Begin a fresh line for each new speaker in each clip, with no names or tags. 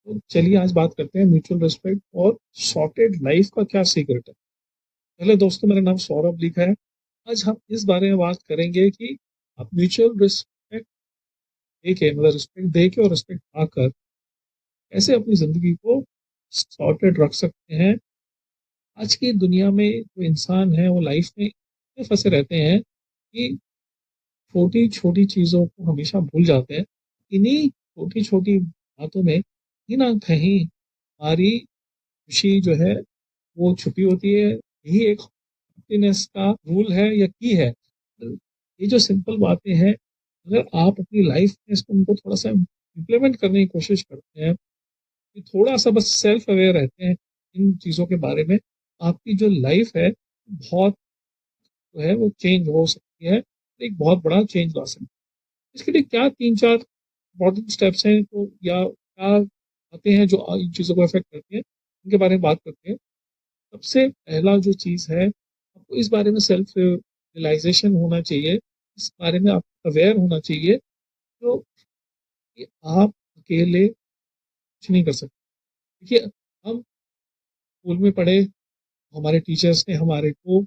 तो चलिए आज बात करते हैं म्यूचुअल रिस्पेक्ट और सॉर्टेड लाइफ का क्या सीक्रेट है। पहले दोस्तों, मेरा नाम सौरभ लिखा है। आज हम इस बारे में बात करेंगे कि आप म्यूचुअल रिस्पेक्ट दे के, मतलब रिस्पेक्ट दे के और रिस्पेक्ट पाकर कैसे अपनी जिंदगी को सॉर्टेड रख सकते हैं। आज की दुनिया में जो इंसान है वो लाइफ में इतने फंसे रहते हैं कि छोटी छोटी चीजों को हमेशा भूल जाते हैं। इन्हीं छोटी छोटी बातों में कहीं ना कहीं हमारी खुशी जो है वो छुपी होती है। यही एक हैप्पीनेस का रूल है या की है। ये जो सिंपल बातें हैं, अगर आप अपनी लाइफ में इसको उनको थोड़ा सा इम्प्लीमेंट करने की कोशिश करते हैं, कि थोड़ा सा बस सेल्फ अवेयर रहते हैं इन चीज़ों के बारे में, आपकी जो लाइफ है बहुत जो है वो चेंज हो सकती है, एक बहुत बड़ा चेंज ला सकती है। इसके लिए क्या तीन चार इंपॉर्टेंट स्टेप्स हैं, तो या क्या आते हैं जो इन चीज़ों को अफेक्ट करती हैं, इनके बारे में बात करते हैं। सबसे पहला जो चीज़ है, आपको इस बारे में सेल्फ रियलाइजेशन होना चाहिए, इस बारे में आपको अवेयर होना चाहिए, तो कि आप अकेले कुछ नहीं कर सकते। देखिए, हम स्कूल में पढ़े, हमारे टीचर्स ने हमारे को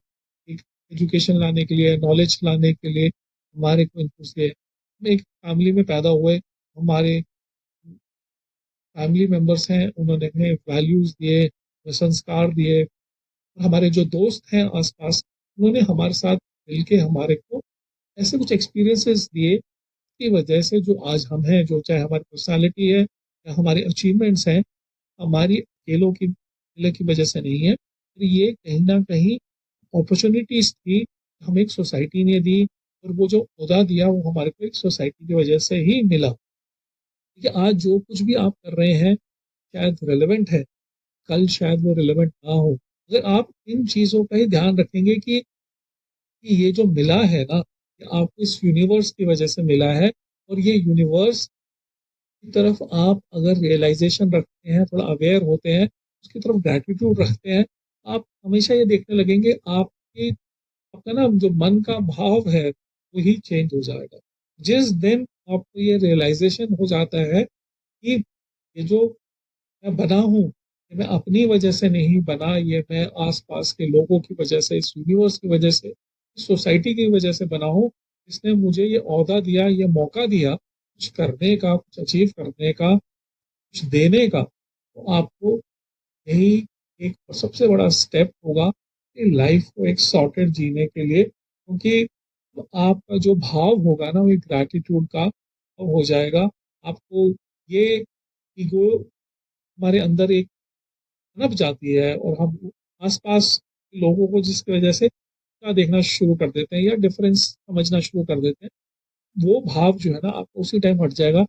एक एजुकेशन लाने के लिए, नॉलेज लाने के लिए हमारे को इनपुट्स दिए। हम एक फैमिली में पैदा हुए, हमारे फैमिली मेंबर्स हैं, उन्होंने हमें वैल्यूज़ दिए, संस्कार दिए। हमारे जो दोस्त हैं आस-पास, उन्होंने हमारे साथ मिलके हमारे को ऐसे कुछ एक्सपीरियंसेस दिए, की वजह से जो आज हम हैं, जो चाहे हमारी पर्सनैलिटी है या हमारे अचीवमेंट्स हैं, हमारी अकेले की वजह से नहीं है। तो ये कहीं न कहीं अपॉर्च्युनिटीज़ थी, हमें एक सोसाइटी ने दी, और वो जो ओहदा दिया वो हमारे को एक सोसाइटी की वजह से ही मिला। देखिए, आज जो कुछ भी आप कर रहे हैं शायद रिलेवेंट है, कल शायद वो रिलेवेंट ना हो। अगर आप इन चीज़ों का ही ध्यान रखेंगे कि ये जो मिला है ना, ये आपको इस यूनिवर्स की वजह से मिला है, और ये यूनिवर्स की तरफ आप अगर रियलाइजेशन रखते हैं, थोड़ा अवेयर होते हैं, उसकी तरफ ग्रैटिट्यूड रखते हैं, आप हमेशा ये देखने लगेंगे आपकी आपका ना जो मन का भाव है वही चेंज हो जाएगा। जिस दिन आपको ये रियलाइजेशन हो जाता है कि ये जो मैं बना हूँ, ये मैं अपनी वजह से नहीं बना, ये मैं आस-पास के लोगों की वजह से, इस यूनिवर्स की वजह से, इस सोसाइटी की वजह से बना हूँ, इसने मुझे ये ओहदा दिया, ये मौका दिया, कुछ करने का, कुछ अचीव करने का, कुछ देने का। तो आपको यही एक सबसे बड़ा स्टेप होगा कि लाइफ को एक सॉर्टेड जीने के लिए, क्योंकि आपका जो भाव होगा ना, वो एक ग्रैटिट्यूड का हो जाएगा। आपको ये ईगो हमारे अंदर एक पनप जाती है, और हम आस-पास के लोगों को जिसकी वजह से क्या देखना शुरू कर देते हैं या डिफरेंस समझना शुरू कर देते हैं, वो भाव जो है ना आपको उसी टाइम हट जाएगा।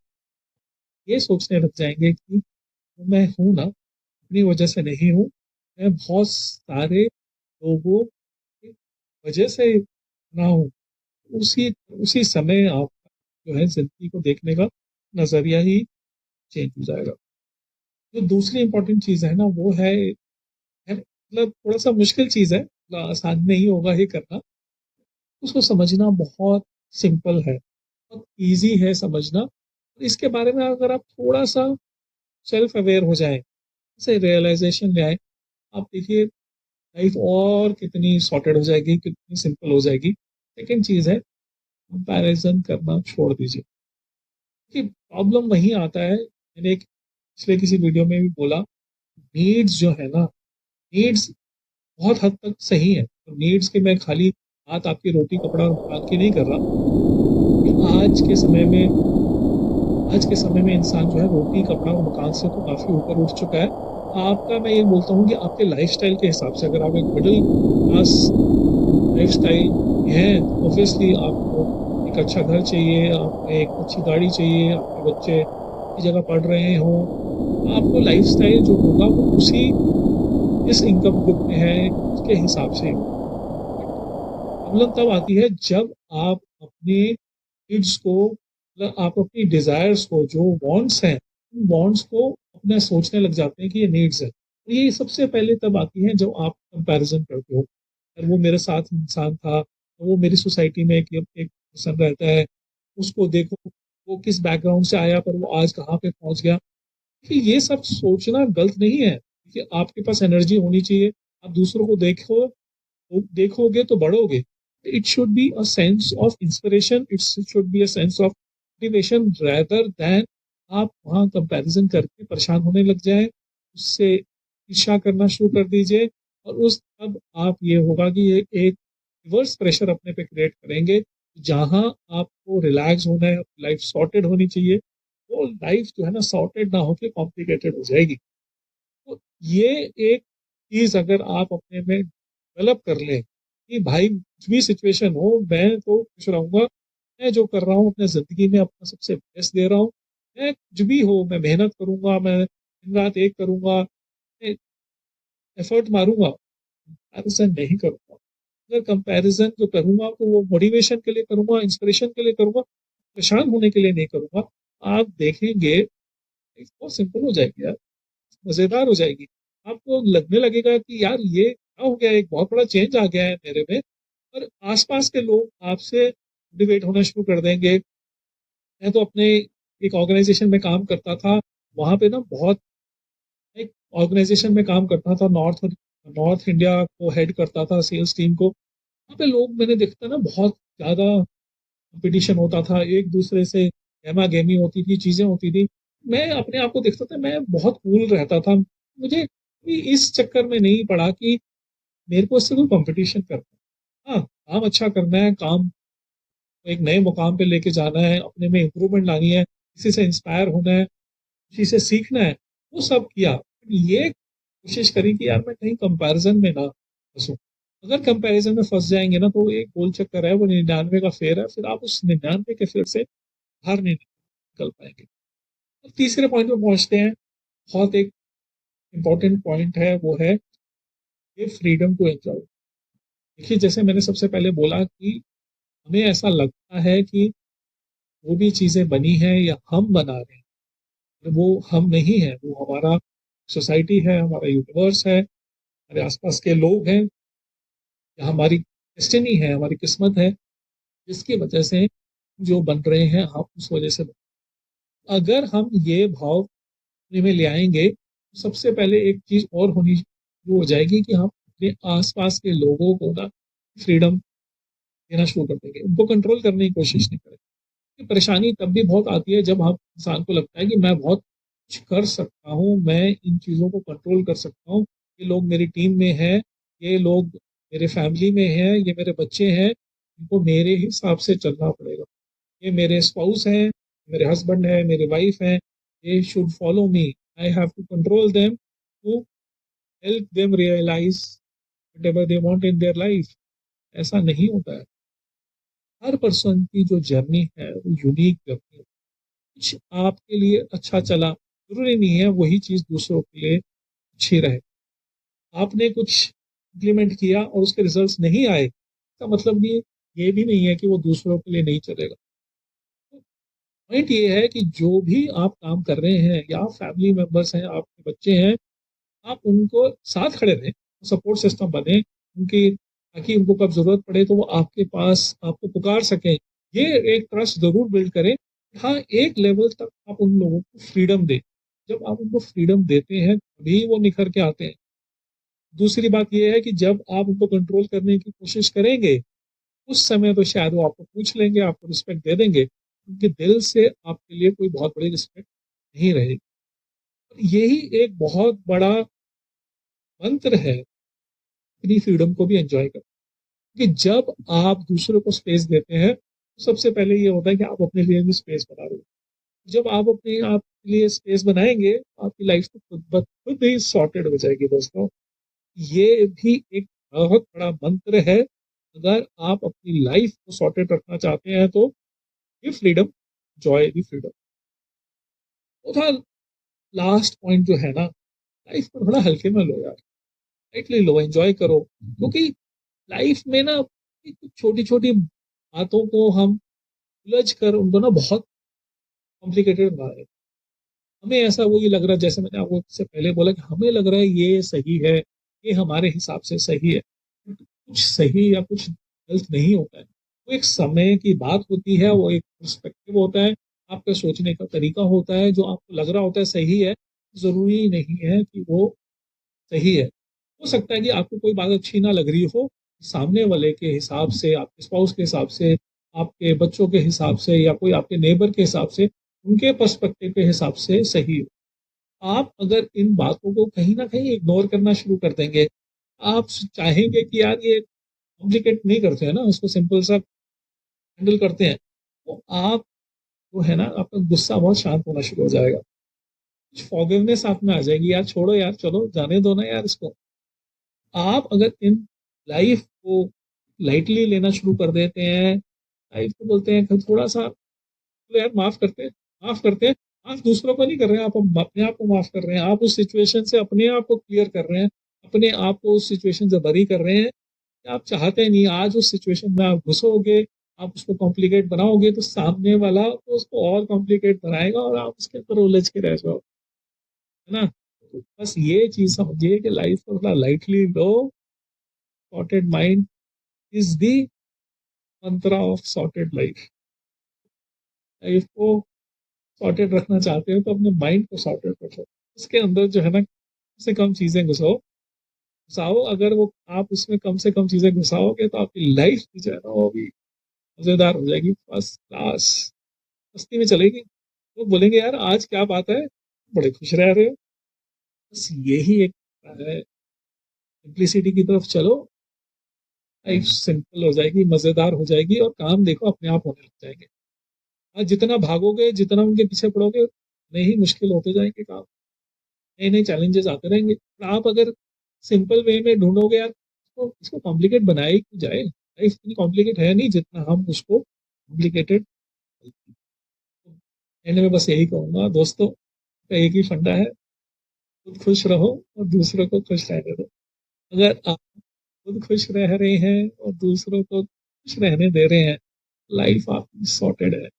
ये सोचने लग जाएँगे कि जो मैं हूँ ना, अपनी वजह से नहीं हूँ, मैं बहुत सारे लोगों की वजह से बना हूँ। उसी उसी समय आपका जो है ज़िंदगी को देखने का नज़रिया ही चेंज हो जाएगा। जो दूसरी इम्पोर्टेंट चीज़ है ना, वो है मतलब थोड़ा-सा मुश्किल चीज़ है, आसान नहीं होगा ये करना। उसको समझना बहुत सिंपल है, बहुत ईज़ी है समझना। इसके बारे में अगर आप थोड़ा-सा सेल्फ अवेयर हो जाएँ, से रियलाइज़ेशन ले आएँ, आप देखिए लाइफ़ और कितनी सॉर्टेड हो जाएगी, कितनी सिंपल हो जाएगी। सेकंड चीज़ है, कंपैरिज़न करना छोड़ दीजिए। कि प्रॉब्लम वहीं आता है, मैंने एक पिछले किसी वीडियो में भी बोला, नीड्स जो है ना, नीड्स बहुत हद तक सही है। तो नीड्स की मैं खाली बात आपकी रोटी कपड़ा और मकान की नहीं कर रहा। कि आज के समय में इंसान जो है रोटी कपड़ा और मकान से तो काफ़ी ऊपर उठ चुका है। आपका मैं ये बोलता हूँ कि आपके लाइफ़स्टाइल के हिसाब से, अगर आप एक मिडल क्लास लाइफ़स्टाइल हैं, तो ऑब्वियसली आपको एक अच्छा घर चाहिए, आपको एक अच्छी गाड़ी चाहिए, आपके बच्चे अच्छी जगह पढ़ रहे हों, आपको लाइफ़स्टाइल जो होगा वो उसी जिस इनकम ग्रुप में है, उसके हिसाब से ही होगा। बट प्रॉब्लम तब आती है जब आप अपने नीड्स को, मतलब आप अपनी डिज़ायर्स को, जो वांट्स हैं, उन वांट्स को अपना सोचने लग जाते हैं कि ये नीड्स है। तो ये सबसे पहले तब आती है जब आप कंपैरिज़न करते हो। अगर वो मेरे साथ इंसान था, तो वो मेरी सोसाइटी में एक पर्सन रहता है, उसको देखो, वो किस बैकग्राउंड से आया पर वो आज कहाँ पे पहुँच गया। कि ये सब सोचना गलत नहीं है कि आपके पास एनर्जी होनी चाहिए, आप दूसरों को देखोगे तो बढ़ोगे। It should be a sense of inspiration, it should be a sense of motivation rather than आप वहाँ कंपैरिजन करके परेशान होने लग जाए, उससे ईर्ष्या करना शुरू कर दीजिए। और उस तब आप ये होगा कि ये एक रिवर्स प्रेशर अपने पे क्रिएट करेंगे, जहाँ आपको रिलैक्स होना है, लाइफ सॉर्टेड होनी चाहिए, वो लाइफ जो है ना सॉर्टेड ना होके कॉम्प्लिकेटेड हो जाएगी। तो ये एक चीज अगर आप अपने में डेवलप कर लें कि भाई कुछ भी सिचुएशन हो मैं तो खुश रहूंगा, मैं जो कर रहा हूँ अपने जिंदगी में अपना सबसे बेस्ट दे रहा हूँ, मैं कुछ भी हो मैं मेहनत करूंगा, मैं दिन रात एक करूंगा, मैं एफर्ट मारूंगा, कंपैरिजन नहीं करूंगा। अगर कंपैरिजन जो करूंगा तो वो मोटिवेशन के लिए करूंगा, इंस्पिरेशन के लिए करूंगा, परेशान होने के लिए नहीं करूंगा। आप देखेंगे बहुत सिंपल हो जाएगी यार, मजेदार हो जाएगी। आपको लगने लगेगा कि यार ये क्या हो गया, एक बहुत बड़ा चेंज आ गया है मेरे में। और आसपास के लोग आपसे मोटिवेट होना शुरू कर देंगे। मैं तो अपने एक ऑर्गेनाइजेशन में काम करता था, वहां पे ना बहुत, एक ऑर्गेनाइजेशन में काम करता था, नॉर्थ नॉर्थ इंडिया को हेड करता था, सेल्स टीम को। वहाँ पे लोग मैंने देखता ना बहुत ज्यादा कंपटीशन होता था, एक दूसरे से गहमा गहमी होती थी, चीजें होती थी। मैं अपने आप को देखता था, मैं बहुत कूल रहता था, मुझे कभी इस चक्कर में नहीं पड़ा कि मेरे को इससे कोई कंपटीशन करना है। हाँ, काम अच्छा करना है, काम को एक नए मुकाम पे लेके जाना है, अपने में इम्प्रूवमेंट लानी है, किसी से इंस्पायर होना है, किसी से सीखना है, वो सब किया। ये कोशिश करी कि यार मैं कहीं कंपैरिजन में ना फंसूं। अगर कंपैरिजन में फंस जाएंगे ना तो एक गोल चक्कर है, वो 99 का फेर है, फिर आप उस 99 के फेर से बाहर नहीं निकल पाएंगे। अब तीसरे पॉइंट पे पहुंचते हैं, बहुत एक इम्पोर्टेंट पॉइंट है, वो है ये फ्रीडम टू एंजॉय। देखिए जैसे मैंने सबसे पहले बोला कि हमें ऐसा लगता है कि वो भी चीजें बनी हैं या हम बना रहे हैं, वो हम नहीं है, वो हमारा सोसाइटी है, हमारा यूनिवर्स है, हमारे आसपास के लोग हैं, या हमारी डेस्टिनी है, हमारी किस्मत है, जिसकी वजह से जो बन रहे हैं हम उस वजह से अगर हम ये भाव अपने में ले आएंगे तो सबसे पहले एक चीज और होनी शुरू हो जाएगी कि हम अपने आसपास के लोगों को ना फ्रीडम देना शुरू कर देंगे, उनको कंट्रोल करने की कोशिश नहीं करेंगे। ये परेशानी तब भी बहुत आती है जब हम इंसान को लगता है कि मैं बहुत कुछ कर सकता हूँ, मैं इन चीज़ों को कंट्रोल कर सकता हूँ, ये लोग मेरी टीम में हैं, ये लोग मेरे फैमिली में हैं, ये मेरे बच्चे हैं, इनको मेरे हिसाब से चलना पड़ेगा, ये मेरे स्पाउस हैं, मेरे हस्बैंड है, मेरे वाइफ हैं, they should follow me, I have to control them to help them realize whatever they want in their life। ऐसा नहीं होता है। हर पर्सन की जो जर्नी है वो यूनिक जर्नी है। कुछ आपके लिए अच्छा चला, जरूरी नहीं है वही चीज दूसरों के लिए अच्छी रहे। आपने कुछ इम्प्लीमेंट किया और उसके रिजल्ट्स नहीं आए, इसका मतलब ये भी नहीं है कि वो दूसरों के लिए नहीं चलेगा। पॉइंट ये है कि जो भी आप काम कर रहे हैं या फैमिली मेंबर्स हैं, आपके बच्चे हैं, आप उनको साथ खड़े रहें, सपोर्ट सिस्टम बने उनकी, ताकि उनको कब जरूरत पड़े तो वो आपके पास आपको पुकार सकें। ये एक ट्रस्ट जरूर बिल्ड करें। हाँ, एक लेवल तक आप उन लोगों को फ्रीडम दें, जब आप उनको फ्रीडम देते हैं तभी वो निखर के आते हैं। दूसरी बात यह है कि जब आप उनको कंट्रोल करने की कोशिश करेंगे उस समय तो शायद वो आपको पूछ लेंगे, आपको रिस्पेक्ट दे देंगे, उनके दिल से आपके लिए कोई बहुत बड़ी रिस्पेक्ट नहीं रहेगी। यही एक बहुत बड़ा मंत्र है अपनी फ्रीडम को भी एंजॉय करना। कि जब आप दूसरों को स्पेस देते हैं तो सबसे पहले ये होता है कि आप अपने लिए भी स्पेस बना रहे हो। जब आप अपने आप के लिए स्पेस बनाएंगे आपकी लाइफ तो खुद ही सॉर्टेड हो जाएगी दोस्तों। ये भी एक बहुत बड़ा मंत्र है। अगर आप अपनी लाइफ को सॉर्टेड रखना चाहते हैं तो ये फ्रीडम, जॉय दी फ्रीडम। चौथा लास्ट पॉइंट जो है ना, लाइफ को थोड़ा हल्के में लो यार, लाइटली लो, एंजॉय करो। क्योंकि लाइफ में ना छोटी छोटी बातों को हम उलझ कर उनको ना बहुत कॉम्प्लिकेटेड बना रहे हैं। हमें ऐसा वही लग रहा है, जैसे मैंने आपको इससे पहले बोला कि हमें लग रहा है ये सही है, ये हमारे हिसाब से सही है, कुछ सही या कुछ गलत नहीं होता है। वो एक समय की बात होती है, वो एक पर्सपेक्टिव होता है, आपका सोचने का तरीका होता है, जो आपको लग रहा होता है सही है, जरूरी नहीं है कि वो सही है। हो सकता है कि आपको कोई बात अच्छी ना लग रही हो, सामने वाले के हिसाब से, आपके स्पाउस के हिसाब से, आपके बच्चों के हिसाब से, या कोई आपके नेबर के हिसाब से, उनके पर्सपेक्टिव के हिसाब से सही हो। आप अगर इन बातों को कहीं ना कहीं इग्नोर करना शुरू कर देंगे, आप चाहेंगे कि यार ये कॉम्प्लिकेट नहीं करते हैं ना, उसको सिंपल सा हैंडल करते हैं, तो आप जो है ना, आपका गुस्सा बहुत शांत होना शुरू हो जाएगा, कुछ फॉरगिवनेस आप में आ जाएगी, यार छोड़ो यार, चलो जाने दो ना यार इसको। आप अगर इन लाइफ को लाइटली लेना शुरू कर देते हैं, लाइफ को बोलते हैं थोड़ा सा, तो यार माफ करते हैं, माफ करते हैं, माफ दूसरों को नहीं कर रहे हैं, आप अपने आप को माफ कर रहे हैं, आप उस सिचुएशन से अपने आप को क्लियर कर रहे हैं, अपने आप को उस सिचुएशन से बरी कर रहे हैं। आप चाहते नहीं, आज उस सिचुएशन में आप घुसोगे, आप उसको कॉम्प्लिकेट बनाओगे, तो सामने वाला तो उसको और कॉम्प्लिकेट बनाएगा और आप उसके अंदर उलझ के रह जाओ, है ना। तो बस ये चीज समझिए कि लाइफ को थोड़ा lightly low. Sorted mind is the Mantra of sorted life. Life को सॉर्टेड रखना चाहते हो तो अपने माइंड को सॉर्टेड रखो, उसके अंदर जो है ना, कम से कम चीजें घुसाओ। अगर वो आप उसमें कम से कम चीजें घुसाओगे तो आपकी लाइफ जो है ना, वो भी मजेदार हो जाएगी, फर्स्ट क्लास, मस्ती में चलेगी। तो बोलेंगे यार आज क्या बात है, बड़े खुश रह रहे हो। बस यही एक है, सिंप्लिसिटी की तरफ चलो, लाइफ सिंपल हो जाएगी, मजेदार हो जाएगी, और काम देखो अपने आप होने लग जाएंगे। आज जितना भागोगे, जितना उनके पीछे पड़ोगे, उतने ही मुश्किल होते जाएंगे काम, नए नए चैलेंजेस आते रहेंगे। और आप अगर सिंपल वे में ढूंढोगे यार, तो इसको कॉम्प्लिकेट बनाए क्यों जाए, लाइफ इतनी कॉम्प्लिकेट है नहीं जितना हम उसको कॉम्प्लिकेटेड। एंड में बस यही कहूंगा दोस्तों, का एक ही फंडा है, खुद खुश रहो और दूसरों को खुश रहने दो। अगर आप खुद खुश रह रहे हैं और दूसरों को खुश रहने दे रहे हैं, लाइफ आपकी सॉर्टेड है।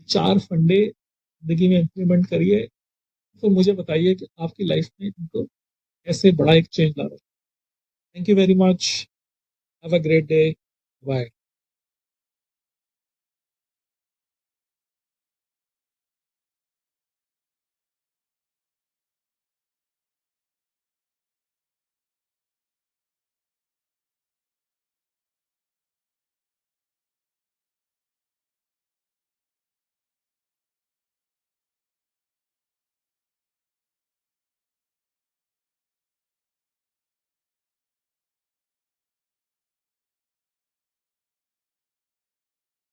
चार फंडे जिंदगी में इम्प्लीमेंट करिए, तो मुझे बताइए कि आपकी लाइफ में इनको कैसे बड़ा एक चेंज ला रहे हैं। Thank you very much, have a great day, bye.